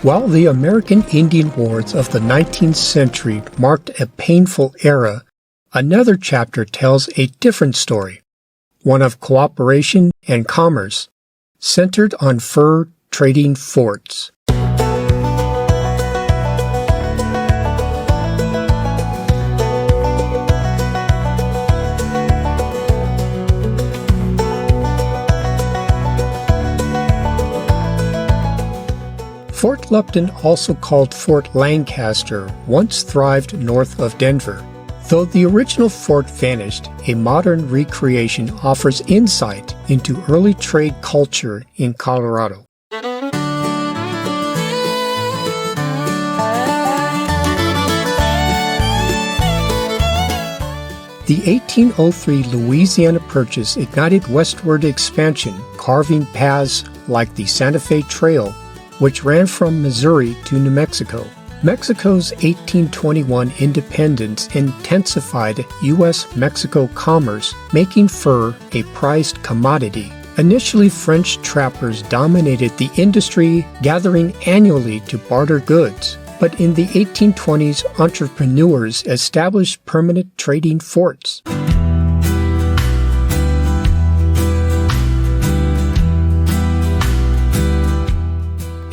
While the American Indian Wars of the 19th century marked a painful era, another chapter tells a different story, one of cooperation and commerce, centered on fur trading forts. Fort Lupton, also called Fort Lancaster, once thrived north of Denver. Though the original fort vanished, a modern recreation offers insight into early trade culture in Colorado. The 1803 Louisiana Purchase ignited westward expansion, carving paths like the Santa Fe Trail, which ran from Missouri to New Mexico. Mexico's 1821 independence intensified U.S.-Mexico commerce, making fur a prized commodity. Initially, French trappers dominated the industry, gathering annually to barter goods. But in the 1820s, entrepreneurs established permanent trading forts.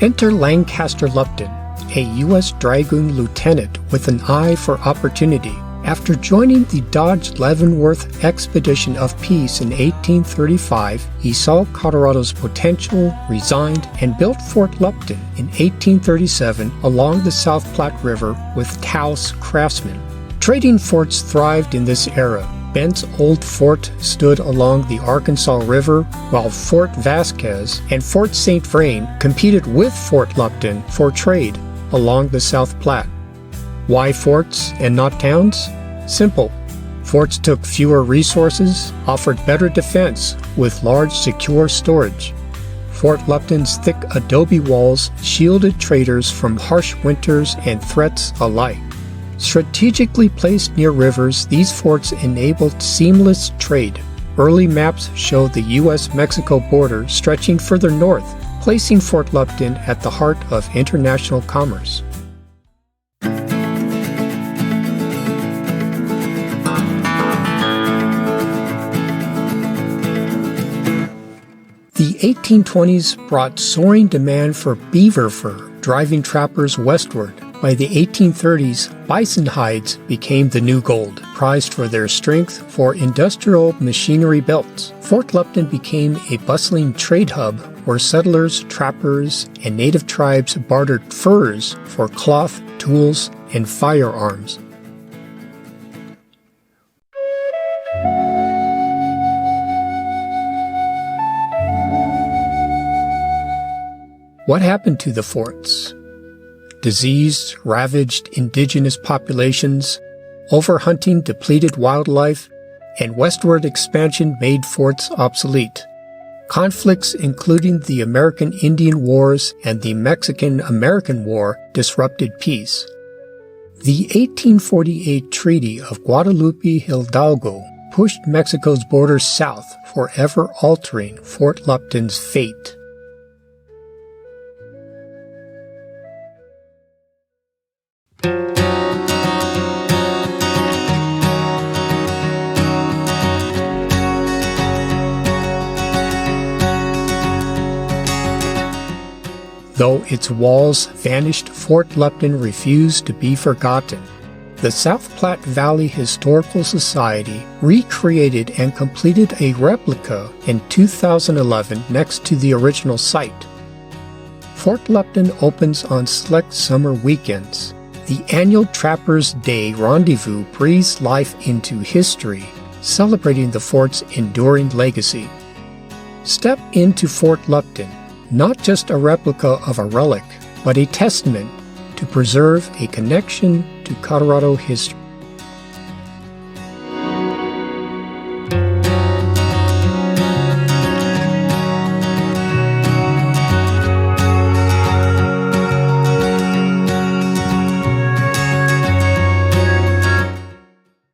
Enter Lancaster Lupton, a U.S. Dragoon lieutenant with an eye for opportunity. After joining the Dodge Leavenworth Expedition of Peace in 1835, he saw Colorado's potential, resigned, and built Fort Lupton in 1837 along the South Platte River with Taos craftsmen. Trading forts thrived in this era. Bent's Old Fort stood along the Arkansas River, while Fort Vasquez and Fort St. Vrain competed with Fort Lupton for trade along the South Platte. Why forts and not towns? Simple. Forts took fewer resources, offered better defense with large secure storage. Fort Lupton's thick adobe walls shielded traders from harsh winters and threats alike. Strategically placed near rivers, these forts enabled seamless trade. Early maps show the U.S.-Mexico border stretching further north, placing Fort Lupton at the heart of international commerce. The 1820s brought soaring demand for beaver fur, driving trappers westward. By the 1830s, bison hides became the new gold, prized for their strength for industrial machinery belts. Fort Lupton became a bustling trade hub where settlers, trappers, and native tribes bartered furs for cloth, tools, and firearms. What happened to the forts? Disease ravaged indigenous populations, overhunting depleted wildlife, and westward expansion made forts obsolete. Conflicts including the American Indian Wars and the Mexican-American War disrupted peace. The 1848 Treaty of Guadalupe Hidalgo pushed Mexico's borders south, forever altering Fort Lupton's fate. Though its walls vanished, Fort Lupton refused to be forgotten. The South Platte Valley Historical Society recreated and completed a replica in 2011 next to the original site. Fort Lupton opens on select summer weekends. The annual Trappers' Day Rendezvous breathes life into history, celebrating the fort's enduring legacy. Step into Fort Lupton, not just a replica of a relic, but a testament to preserve a connection to Colorado history.